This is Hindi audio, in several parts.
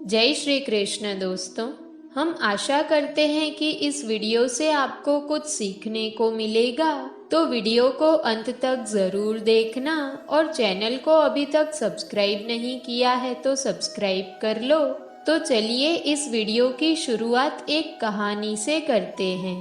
जय श्री कृष्ण दोस्तों। हम आशा करते हैं कि इस वीडियो से आपको कुछ सीखने को मिलेगा, तो वीडियो को अंत तक ज़रूर देखना और चैनल को अभी तक सब्सक्राइब नहीं किया है तो सब्सक्राइब कर लो। तो चलिए इस वीडियो की शुरुआत एक कहानी से करते हैं।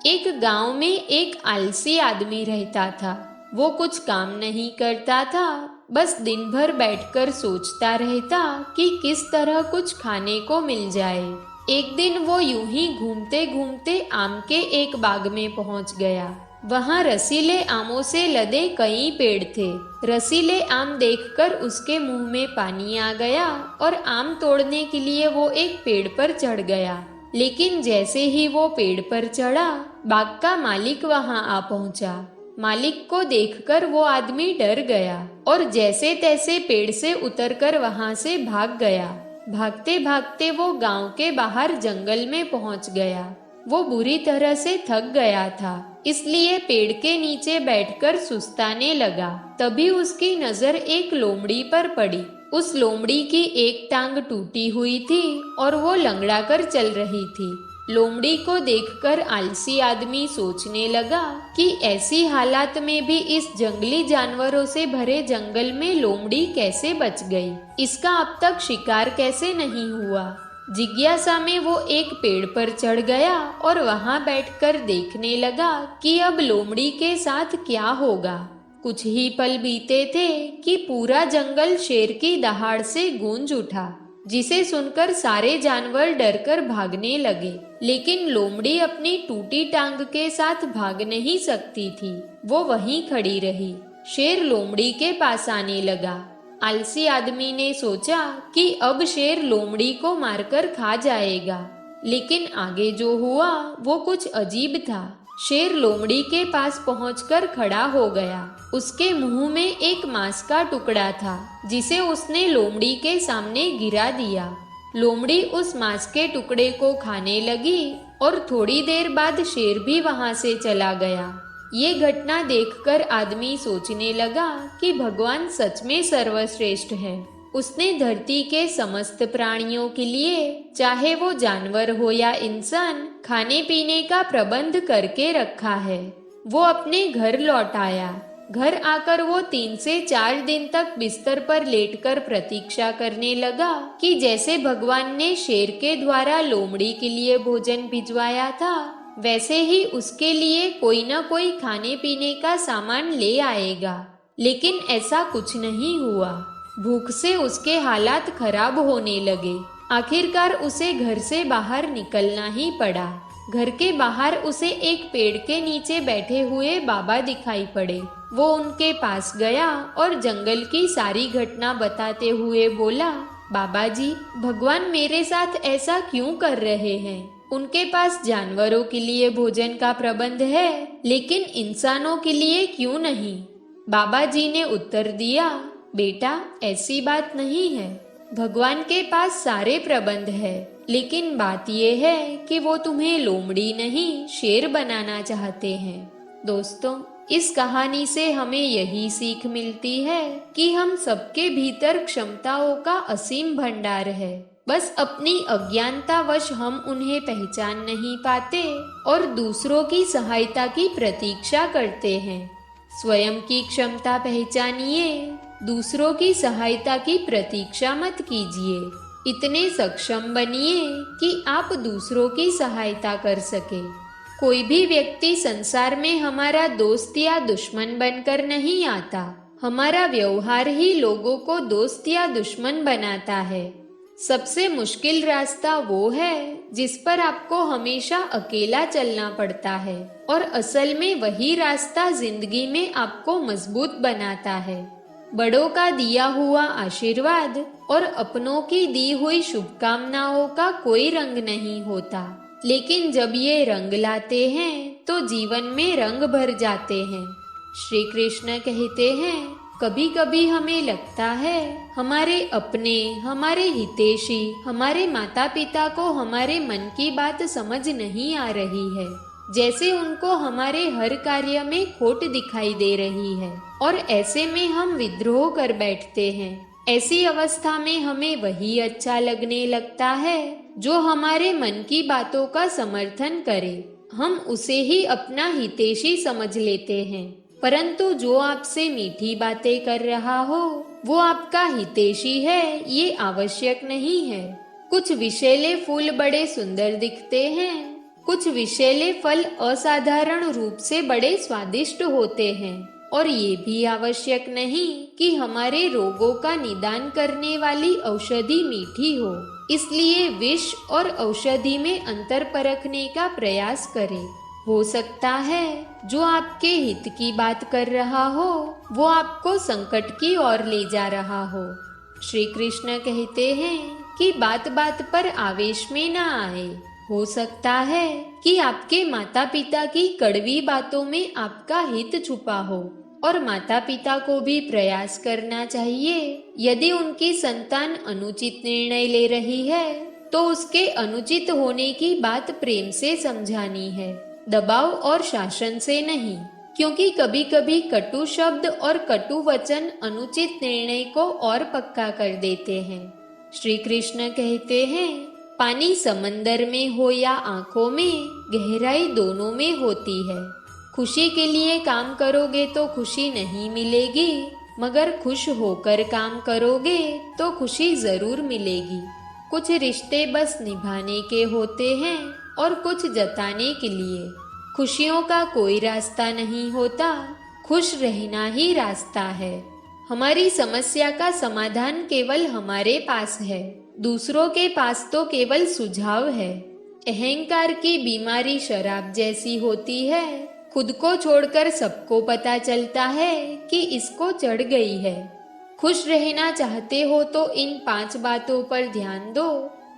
एक गांव में एक आलसी आदमी रहता था। वो कुछ काम नहीं करता था, बस दिन भर बैठकर सोचता रहता कि किस तरह कुछ खाने को मिल जाए। एक दिन वो यूं ही घूमते घूमते आम के एक बाग में पहुंच गया। वहां रसीले आमों से लदे कई पेड़ थे। रसीले आम देखकर उसके मुंह में पानी आ गया और आम तोड़ने के लिए वो एक पेड़ पर चढ़ गया। लेकिन जैसे ही वो पेड़ पर चढ़ा, बाग का मालिक वहां आ पहुंचा। मालिक को देखकर वो आदमी डर गया और जैसे तैसे पेड़ से उतरकर वहां से भाग गया। भागते भागते वो गांव के बाहर जंगल में पहुंच गया। वो बुरी तरह से थक गया था, इसलिए पेड़ के नीचे बैठकर सुस्ताने लगा। तभी उसकी नजर एक लोमड़ी पर पड़ी। उस लोमड़ी की एक टांग टूटी हुई थी और वो लंगड़ा कर चल रही थी। लोमड़ी को देखकर आलसी आदमी सोचने लगा कि ऐसी हालात में भी इस जंगली जानवरों से भरे जंगल में लोमड़ी कैसे बच गई, इसका अब तक शिकार कैसे नहीं हुआ। जिज्ञासा में वो एक पेड़ पर चढ़ गया और वहां बैठकर देखने लगा कि अब लोमड़ी के साथ क्या होगा। कुछ ही पल बीते थे कि पूरा जंगल शेर की दहाड़ से गूंज उठा, जिसे सुनकर सारे जानवर डरकर भागने लगे। लेकिन लोमड़ी अपनी टूटी टांग के साथ भाग नहीं सकती थी। वो वहीं खड़ी रही। शेर लोमड़ी के पास आने लगा। आलसी आदमी ने सोचा कि अब शेर लोमड़ी को मारकर खा जाएगा, लेकिन आगे जो हुआ वो कुछ अजीब था। शेर लोमड़ी के पास पहुंचकर खड़ा हो गया। उसके मुंह में एक मांस का टुकड़ा था, जिसे उसने लोमड़ी के सामने गिरा दिया। लोमड़ी उस मांस के टुकड़े को खाने लगी और थोड़ी देर बाद शेर भी वहां से चला गया। ये घटना देखकर आदमी सोचने लगा कि भगवान सच में सर्वश्रेष्ठ है। उसने धरती के समस्त प्राणियों के लिए, चाहे वो जानवर हो या इंसान, खाने पीने का प्रबंध करके रखा है। वो अपने घर लौट आया। घर आकर वो 3 से 4 दिन तक बिस्तर पर लेटकर प्रतीक्षा करने लगा कि जैसे भगवान ने शेर के द्वारा लोमड़ी के लिए भोजन भिजवाया था, वैसे ही उसके लिए कोई न कोई खाने पीने का सामान ले आएगा। लेकिन ऐसा कुछ नहीं हुआ। भूख से उसके हालात खराब होने लगे। आखिरकार उसे घर से बाहर निकलना ही पड़ा। घर के बाहर उसे एक पेड़ के नीचे बैठे हुए बाबा दिखाई पड़े। वो उनके पास गया और जंगल की सारी घटना बताते हुए बोला, बाबा जी, भगवान मेरे साथ ऐसा क्यों कर रहे हैं? उनके पास जानवरों के लिए भोजन का प्रबंध है, लेकिन इंसानों के लिए क्यों नहीं? बाबा जी ने उत्तर दिया, बेटा, ऐसी बात नहीं है। भगवान के पास सारे प्रबंध है, लेकिन बात यह है कि वो तुम्हें लोमड़ी नहीं शेर बनाना चाहते हैं। दोस्तों, इस कहानी से हमें यही सीख मिलती है कि हम सबके भीतर क्षमताओं का असीम भंडार है। बस अपनी अज्ञानतावश हम उन्हें पहचान नहीं पाते और दूसरों की सहायता की प्रतीक्षा करते हैं। स्वयं की क्षमता पहचानिए, दूसरों की सहायता की प्रतीक्षा मत कीजिए। इतने सक्षम बनिए कि आप दूसरों की सहायता कर सके। कोई भी व्यक्ति संसार में हमारा दोस्त या दुश्मन बनकर नहीं आता। हमारा व्यवहार ही लोगों को दोस्त या दुश्मन बनाता है। सबसे मुश्किल रास्ता वो है जिस पर आपको हमेशा अकेला चलना पड़ता है, और असल में वही रास्ता जिंदगी में आपको मजबूत बनाता है। बड़ों का दिया हुआ आशीर्वाद और अपनों की दी हुई शुभकामनाओं का कोई रंग नहीं होता, लेकिन जब ये रंग लाते हैं तो जीवन में रंग भर जाते हैं। श्री कृष्ण कहते हैं, कभी कभी हमें लगता है हमारे अपने, हमारे हितैषी, हमारे माता पिता को हमारे मन की बात समझ नहीं आ रही है, जैसे उनको हमारे हर कार्य में खोट दिखाई दे रही है, और ऐसे में हम विद्रोह कर बैठते हैं। ऐसी अवस्था में हमें वही अच्छा लगने लगता है जो हमारे मन की बातों का समर्थन करे। हम उसे ही अपना हितैषी समझ लेते हैं। परंतु जो आपसे मीठी बातें कर रहा हो वो आपका हितैषी है ये आवश्यक नहीं है। कुछ विषैले फूल बड़े सुंदर दिखते हैं, कुछ विषैले फल असाधारण रूप से बड़े स्वादिष्ट होते हैं, और ये भी आवश्यक नहीं कि हमारे रोगों का निदान करने वाली औषधि मीठी हो। इसलिए विष और औषधि में अंतर परखने का प्रयास करें। हो सकता है जो आपके हित की बात कर रहा हो वो आपको संकट की ओर ले जा रहा हो। श्री कृष्ण कहते हैं कि बात बात पर आवेश में न आए। हो सकता है कि आपके माता पिता की कड़वी बातों में आपका हित छुपा हो, और माता पिता को भी प्रयास करना चाहिए यदि उनकी संतान अनुचित निर्णय ले रही है तो उसके अनुचित होने की बात प्रेम से समझानी है, दबाव और शासन से नहीं। क्योंकि कभी कभी कटु शब्द और कटु वचन अनुचित निर्णय को और पक्का कर देते हैं। श्री कृष्ण कहते हैं, पानी समंदर में हो या आंखों में, गहराई दोनों में होती है। खुशी के लिए काम करोगे तो खुशी नहीं मिलेगी, मगर खुश होकर काम करोगे तो खुशी जरूर मिलेगी। कुछ रिश्ते बस निभाने के होते हैं और कुछ जताने के लिए। खुशियों का कोई रास्ता नहीं होता, खुश रहना ही रास्ता है। हमारी समस्या का समाधान केवल हमारे पास है, दूसरों के पास तो केवल सुझाव है। अहंकार की बीमारी शराब जैसी होती है, खुद को छोड़कर सबको पता चलता है कि इसको चढ़ गई है। खुश रहना चाहते हो तो इन 5 बातों पर ध्यान दो।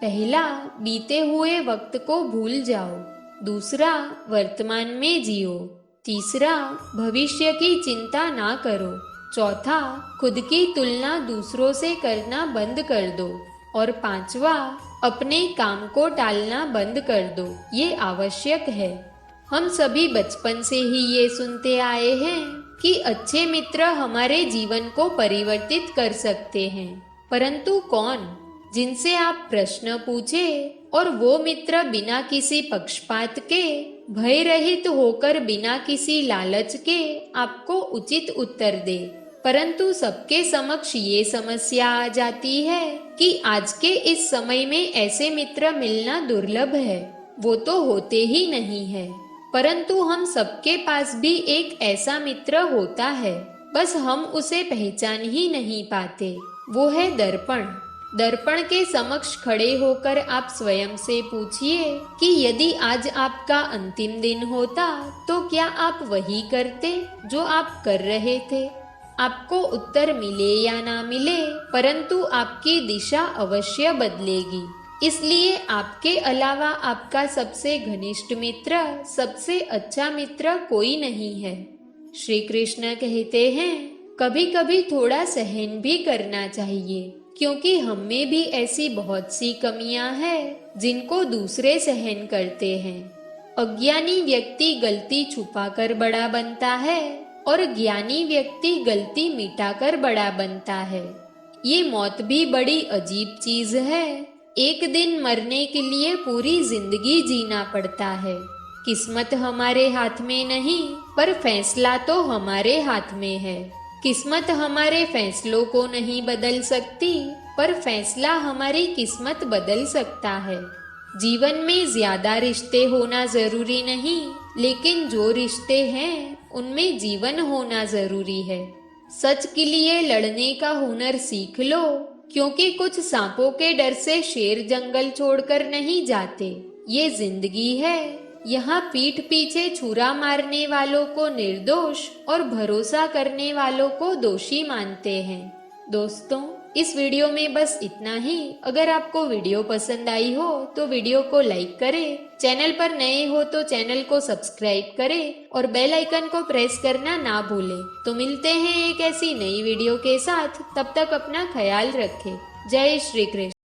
पहला, बीते हुए वक्त को भूल जाओ। दूसरा, वर्तमान में जियो। तीसरा, भविष्य की चिंता ना करो। चौथा, खुद की तुलना दूसरों से करना बंद कर दो। और पांचवा, अपने काम को टालना बंद कर दो। ये आवश्यक है। हम सभी बचपन से ही ये सुनते आए हैं कि अच्छे मित्र हमारे जीवन को परिवर्तित कर सकते हैं। परंतु कौन? जिनसे आप प्रश्न पूछे और वो मित्र बिना किसी पक्षपात के, भय रहित होकर बिना किसी लालच के आपको उचित उत्तर दे। परंतु सबके समक्ष ये समस्या आ जाती है कि आज के इस समय में ऐसे मित्र मिलना दुर्लभ है, वो तो होते ही नहीं है। परंतु हम सबके पास भी एक ऐसा मित्र होता है, बस हम उसे पहचान ही नहीं पाते। वो है दर्पण। दर्पण के समक्ष खड़े होकर आप स्वयं से पूछिए कि यदि आज आपका अंतिम दिन होता तो क्या आप वही करते जो आप कर रहे थे? आपको उत्तर मिले या ना मिले, परंतु आपकी दिशा अवश्य बदलेगी। इसलिए आपके अलावा आपका सबसे घनिष्ठ मित्र, सबसे अच्छा मित्र कोई नहीं है। श्री कृष्ण कहते हैं, कभी कभी थोड़ा सहन भी करना चाहिए, क्योंकि हम में भी ऐसी बहुत सी कमियां हैं जिनको दूसरे सहन करते हैं। अज्ञानी व्यक्ति गलती छुपाकर बड़ा बनता है और ज्ञानी व्यक्ति गलती मिटाकर बड़ा बनता है। ये मौत भी बड़ी अजीब चीज है। एक दिन मरने के लिए पूरी जिंदगी जीना पड़ता है। किस्मत हमारे हाथ में नहीं, पर फैसला तो हमारे हाथ में है। किस्मत हमारे फैसलों को नहीं बदल सकती, पर फैसला हमारी किस्मत बदल सकता है। जीवन में ज्यादा रिश्ते होना जरूरी नहीं, लेकिन जो रिश्ते हैं उनमें जीवन होना जरूरी है। सच के लिए लड़ने का हुनर सीख लो, क्योंकि कुछ सांपों के डर से शेर जंगल छोड़कर नहीं जाते। ये जिंदगी है। यहाँ पीठ पीछे छुरा मारने वालों को निर्दोष और भरोसा करने वालों को दोषी मानते हैं। दोस्तों, इस वीडियो में बस इतना ही। अगर आपको वीडियो पसंद आई हो तो वीडियो को लाइक करें, चैनल पर नए हो तो चैनल को सब्सक्राइब करें और बेल आइकन को प्रेस करना ना भूलें। तो मिलते हैं एक ऐसी नई वीडियो के साथ। तब तक अपना ख्याल रखें। जय श्री कृष्ण।